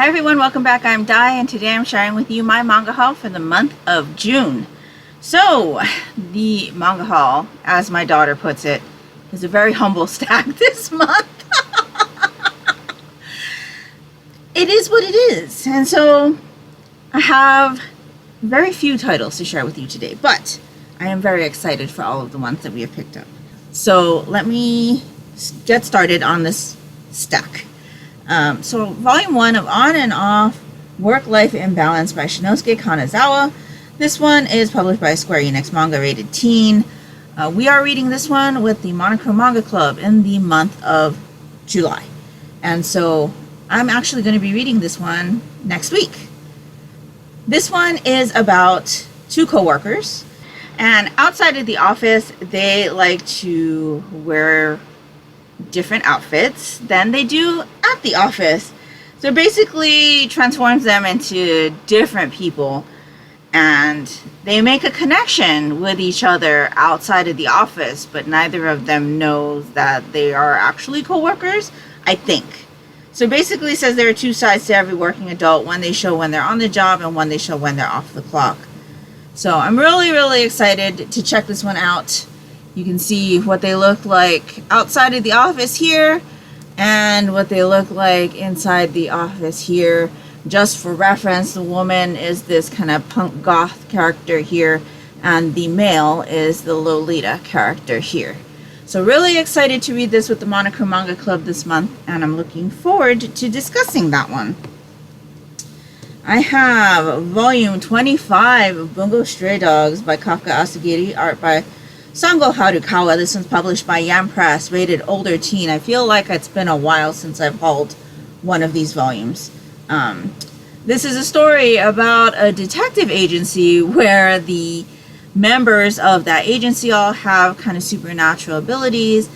everyone, welcome back. I'm Di, and today I'm sharing with you my manga haul for the month of June. So, the manga haul, as my daughter puts it, is a very humble stack this month. It is what it is. And so, I have very few titles to share with you today, but I am very excited for all of the ones that we have picked up. So, let me get started on this stack. So volume 1 of On and Off Work-Life Imbalance by Shinosuke Kanazawa. This one is published by Square Enix Manga, rated teen. We are reading this one with the Monochrome Manga Club in the month of July. And so I'm actually going to be reading this one next week. This one is about two co-workers. And outside of the office, they like to wear different outfits than they do at the office. So basically transforms them into different people, and they make a connection with each other outside of the office, but neither of them knows that they are actually co-workers, I think. So basically says there are two sides to every working adult: one they show when they're on the job and one they show when they're off the clock. So I'm really excited to check this one out. You can see what they look like outside of the office here and what they look like inside the office here. Just for reference, the woman is this kind of punk goth character here, and the male is the Lolita character here. So really excited to read this with the Monochrome Manga Club this month, and I'm looking forward to discussing that one. I have volume 25 of Bungo Stray Dogs by Kafka Asagiri, art by Sango Harukawa. This one's published by Yam Press, rated older teen. I feel like it's been a while since I've hauled one of these volumes. This is a story about a detective agency where the members of that agency all have kind of supernatural abilities,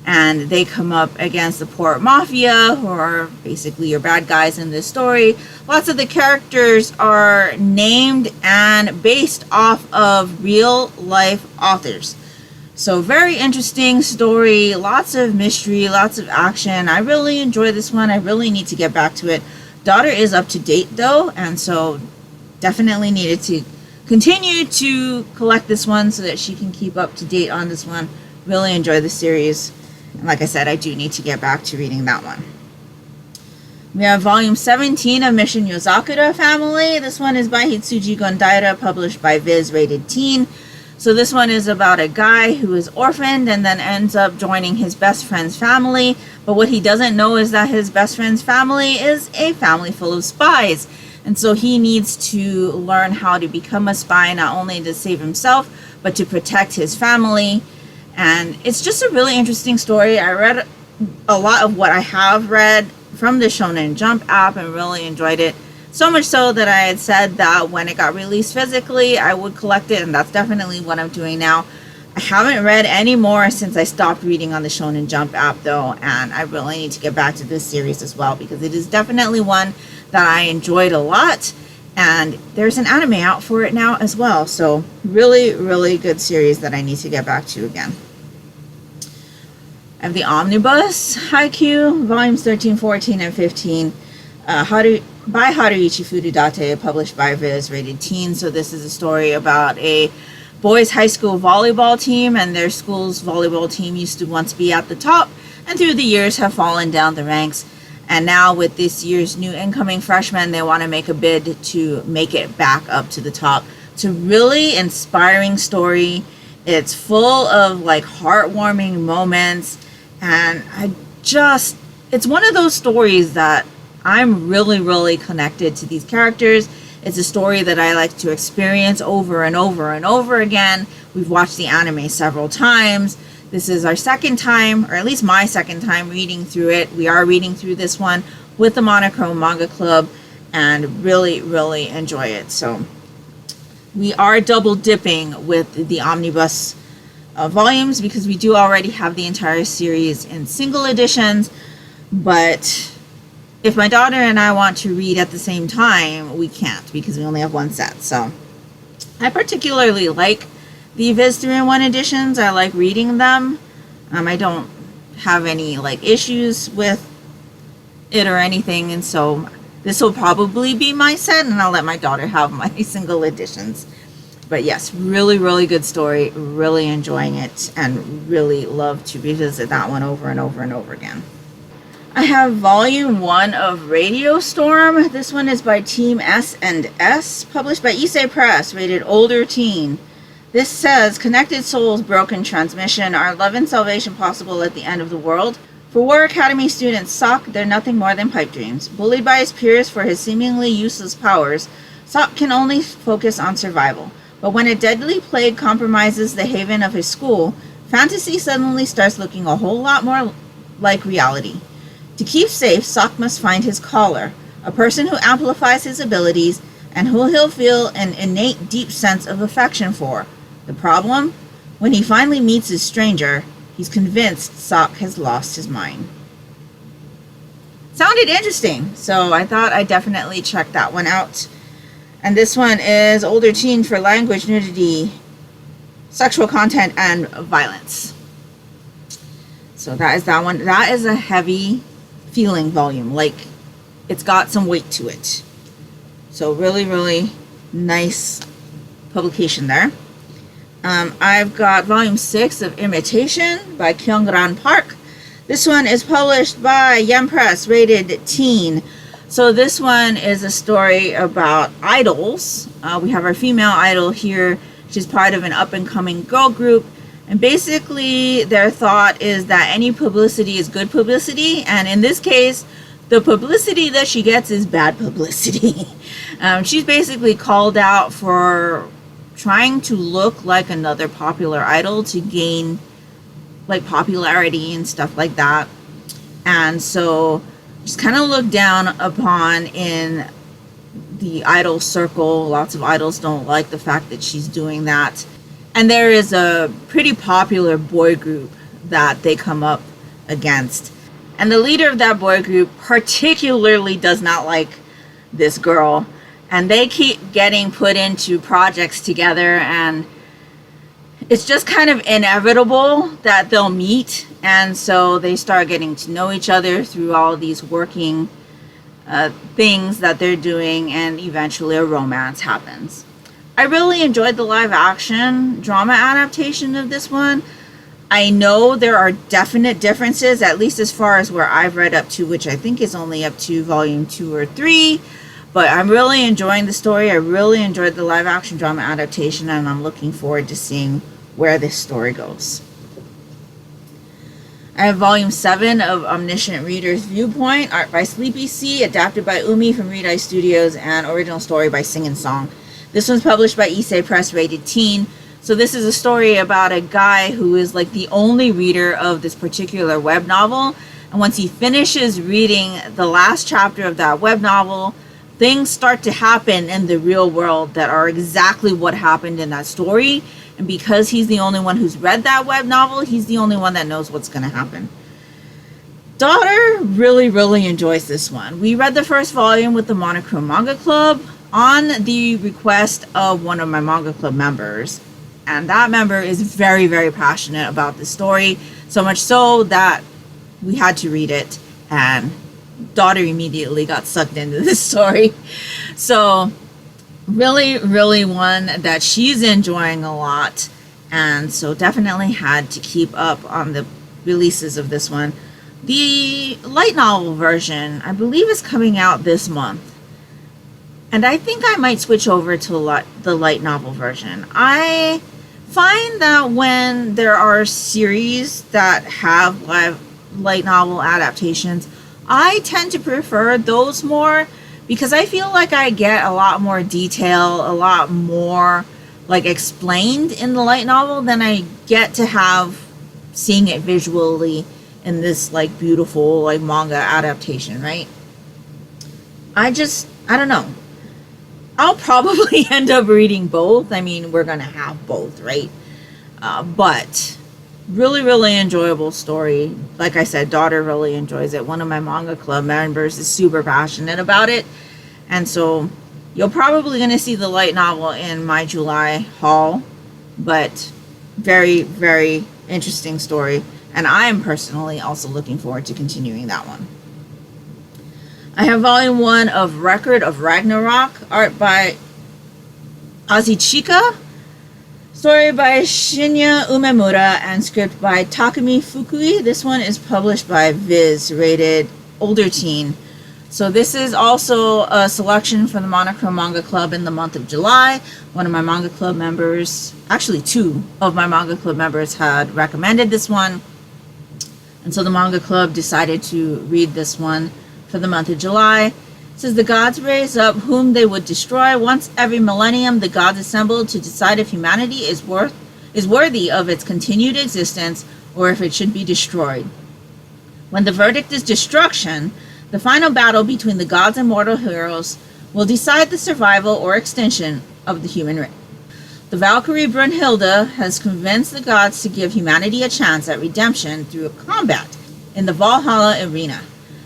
and they come up against the Port Mafia, who are basically your bad guys in this story. Lots of the characters are named and based off of real life authors. So very interesting story, lots of mystery, lots of action. I really enjoy this one. I really need to get back to it. Daughter is up to date though, and so definitely needed to continue to collect this one so that she can keep up to date on this one. Really enjoy the series. And like I said, I do need to get back to reading that one. We have volume 17 of Mission Yozakura Family. This one is by Hitsuji Gondaira, published by Viz, rated teen. So this one is about a guy who is orphaned and then ends up joining his best friend's family. But what he doesn't know is that his best friend's family is a family full of spies. And so he needs to learn how to become a spy, not only to save himself, but to protect his family. And it's just a really interesting story. I read a lot of what I have read from the Shonen Jump app and really enjoyed it. So much so that I had said that when it got released physically, I would collect it, and that's definitely what I'm doing now. I haven't read any more since I stopped reading on the Shonen Jump app, though, and I really need to get back to this series as well, because it is definitely one that I enjoyed a lot, and there's an anime out for it now as well. So really good series that I need to get back to again. I have the Omnibus Haikyuu, volumes 13, 14, and 15. By Haruichi Furudate, published by Viz, rated teen. So this is a story about a boys' high school volleyball team, and their school's volleyball team used to once be at the top, and through the years have fallen down the ranks. And now with this year's new incoming freshmen, they want to make a bid to make it back up to the top. It's a really inspiring story. It's full of like heartwarming moments, and it's one of those stories that I'm really connected to these characters. It's a story that I like to experience over and over again. We've watched the anime several times. This is our second time, or at least my second time reading through it. We are reading through this one with the Monochrome Manga Club and really enjoy it. So we are double dipping with the Omnibus volumes because we do already have the entire series in single editions, but if my daughter and I want to read at the same time, we can't because we only have one set. So I particularly like the Viz 3-in-1 editions. I like reading them. I don't have any like issues with it or anything, and so This will probably be my set, and I'll let my daughter have my single editions. But yes, really, really good story. Really enjoying it, and really love to revisit that one over and over and over again. I have volume 1 of Radio Storm. This one is by Team S&S, published by Issei Press, rated older teen. This says, connected souls, broken transmission, are love and salvation possible at the end of the world? For War Academy student Sok, they're nothing more than pipe dreams. Bullied by his peers for his seemingly useless powers, Sok can only focus on survival. But when a deadly plague compromises the haven of his school, fantasy suddenly starts looking a whole lot more like reality. To keep safe, Sok must find his caller, a person who amplifies his abilities and who he'll feel an innate deep sense of affection for. The problem? When he finally meets his stranger, he's convinced Sok has lost his mind. Sounded interesting, so I thought I'd definitely check that one out. And this one is older teen for language, nudity, sexual content, and violence. So that is that one. That is a heavy feeling volume, like it's got some weight to it. So really, really nice publication there. I've got volume 6 of Imitation by Kyungran Park. This one is published by Yem Press, rated teen. So this one is a story about idols. We have our female idol here. She's part of an up-and-coming girl group. And basically, their thought is that any publicity is good publicity. And in this case, the publicity that she gets is bad publicity. She's basically called out for trying to look like another popular idol to gain like popularity and stuff like that. And so she's kind of looked down upon in the idol circle. Lots of idols don't like the fact that she's doing that. And there is a pretty popular boy group that they come up against. And the leader of that boy group particularly does not like this girl. And they keep getting put into projects together, and it's just kind of inevitable that they'll meet. And so they start getting to know each other through all these working things that they're doing, and eventually a romance happens. I really enjoyed the live action drama adaptation of this one. I know there are definite differences, at least as far as where I've read up to, which I think is only up to volume 2 or 3. But I'm really enjoying the story. I really enjoyed the live action drama adaptation, and I'm looking forward to seeing where this story goes. I have volume 7 of Omniscient Reader's Viewpoint, art by Sleepy Sea, adapted by Umi from Read Eye Studios, and original story by Sing and Song. This one's published by Issei Press, rated teen. So this is a story about a guy who is like the only reader of this particular web novel. And once he finishes reading the last chapter of that web novel, things start to happen in the real world that are exactly what happened in that story. And because he's the only one who's read that web novel, he's the only one that knows what's going to happen. Daughter really, really enjoys this one. We read the first volume with the Monochrome Manga Club on the request of one of my Manga Club members. And that member is very, very passionate about the story. So much so that we had to read it, and daughter immediately got sucked into this story. So really, really one that she's enjoying a lot. And so definitely had to keep up on the releases of this one. The light novel version, I believe, is coming out this month. And I think I might switch over to the light novel version. I find that when there are series that have light novel adaptations, I tend to prefer those more, because I feel like I get a lot more detail, a lot more like explained in the light novel than I get to have seeing it visually in this like beautiful like manga adaptation, right? I don't know. I'll probably end up reading both. I mean, we're gonna have both, right? But really, really enjoyable story. Like I said, daughter really enjoys it. One of my Manga Club members is super passionate about it. And so you're probably going to see the light novel in my July haul. But very, very interesting story. And I am personally also looking forward to continuing that one. I have volume 1 of Record of Ragnarok, art by Azichika, story by Shinya Umemura, and script by Takumi Fukui. This one is published by Viz, rated older teen. So this is also a selection for the Monochrome Manga Club in the month of July. One of my Manga Club members, actually 2 of my Manga Club members, had recommended this one. And so the Manga Club decided to read this one for the month of July. It says, the gods raise up whom they would destroy. Once every millennium, the gods assemble to decide if humanity is worthy of its continued existence or if it should be destroyed. When the verdict is destruction, the final battle between the gods and mortal heroes will decide the survival or extinction of the human race. The Valkyrie Brunhilde has convinced the gods to give humanity a chance at redemption through a combat in the Valhalla arena.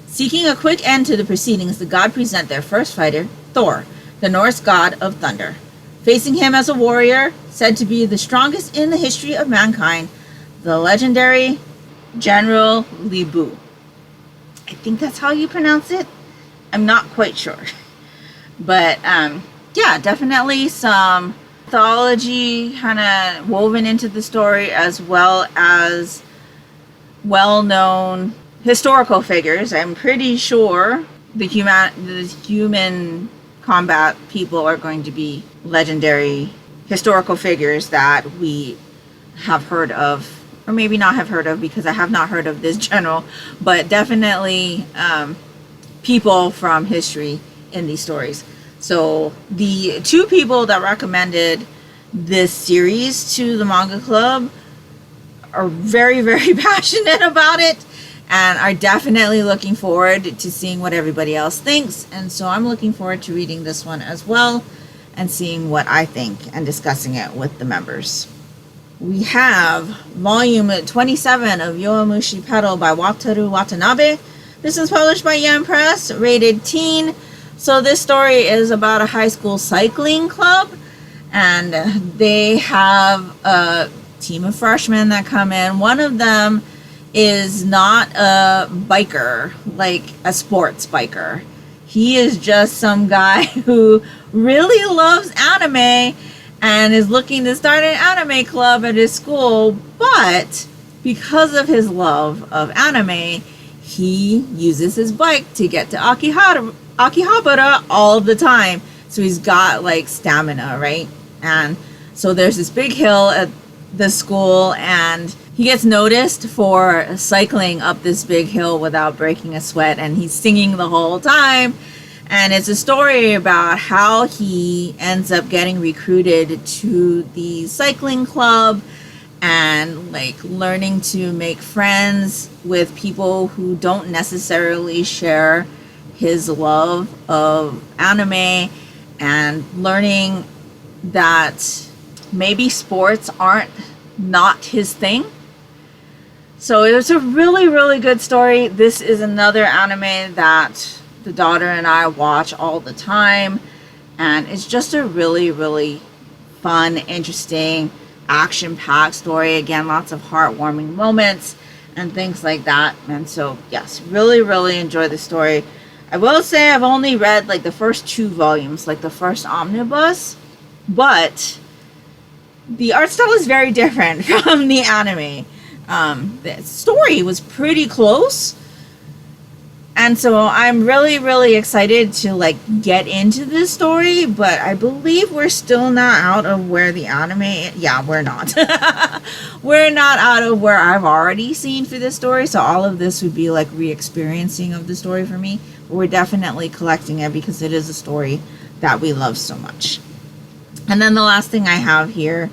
Seeking a quick end to the proceedings, the gods present their first fighter, Thor, the Norse god of thunder. Facing him as a warrior, said to be the strongest in the history of mankind, the legendary General Libu. I think that's how you pronounce it. I'm not quite sure. But yeah, definitely some mythology kind of woven into the story, as well as well-known historical figures. I'm pretty sure the human combat people are going to be legendary historical figures that we have heard of, or maybe not have heard of, because I have not heard of this general, but definitely people from history in these stories. So the 2 people that recommended this series to the Manga Club are very, very passionate about it, and are definitely looking forward to seeing what everybody else thinks. And so I'm looking forward to reading this one as well and seeing what I think and discussing it with the members. We have volume 27 of Yowamushi Pedal by Wataru Watanabe. This is published by Yen Press, rated teen. So this story is about a high school cycling club, and they have a team of freshmen that come in. One of them is not a biker, like a sports biker. He is just some guy who really loves anime and is looking to start an anime club at his school, but because of his love of anime, he uses his bike to get to Akihabara all the time. So he's got like stamina, right? And so there's this big hill at the school, and he gets noticed for cycling up this big hill without breaking a sweat, and he's singing the whole time. And it's a story about how he ends up getting recruited to the cycling club and like learning to make friends with people who don't necessarily share his love of anime, and learning that maybe sports aren't not his thing. So it was a really, really good story. This is another anime that the daughter and I watch all the time, and it's just a really, really fun, interesting, action-packed story. Again, lots of heartwarming moments and things like that. And so yes, really, really enjoy the story. I will say I've only read like the first 2 volumes, like the first omnibus, but the art style is very different from the anime. The story was pretty close, and so I'm really, really excited to like get into this story, but I believe we're still not out of where the anime yeah, we're not. We're not out of where I've already seen for this story, so all of this would be like re-experiencing of the story for me. But we're definitely collecting it because it is a story that we love so much. And then the last thing I have here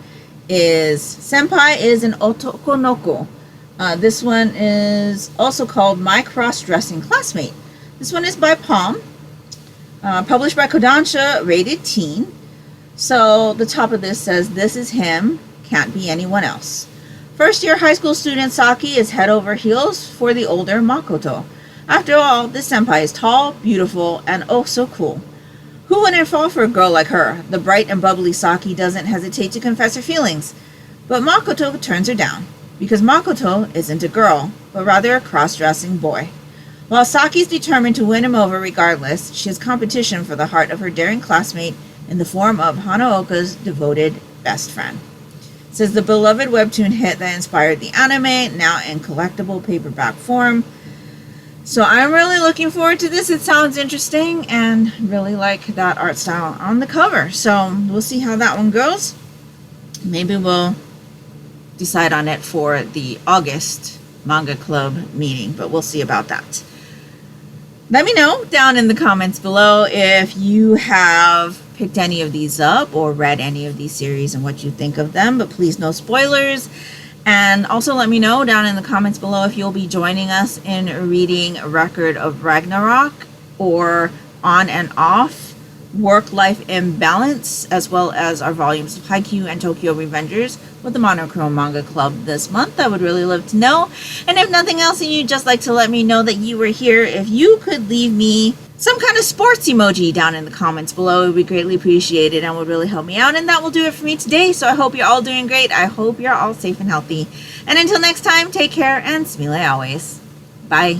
is Senpai is an Otokonoko. This one is also called My Cross-Dressing Classmate. This one is by Palm, published by Kodansha, rated teen. So the top of this says, this is him, can't be anyone else. First year high school student Saki is head over heels for the older Makoto. After all, this senpai is tall, beautiful, and oh so cool. Who wouldn't fall for a girl like her? The bright and bubbly Saki doesn't hesitate to confess her feelings. But Makoto turns her down, because Makoto isn't a girl, but rather a cross-dressing boy. While Saki's determined to win him over regardless, she has competition for the heart of her daring classmate in the form of Hanaoka's devoted best friend. It says the beloved webtoon hit that inspired the anime, now in collectible paperback form. So I'm really looking forward to this. It sounds interesting and really like that art style on the cover. So we'll see how that one goes. Maybe we'll decide on it for the August manga club meeting, but we'll see about that. Let me know down in the comments below if you have picked any of these up or read any of these series and what you think of them, but please no spoilers. And also let me know down in the comments below if you'll be joining us in reading Record of Ragnarok or On and Off, Work-Life Imbalance, as well as our volumes of Haikyuu and Tokyo Revengers with the Monochrome Manga Club this month. I would really love to know. And if nothing else and you'd just like to let me know that you were here, if you could leave me some kind of sports emoji down in the comments below, it would be greatly appreciated and would really help me out. And that will do it for me today. So I hope you're all doing great. I hope you're all safe and healthy. And until next time, take care and smile always. Bye.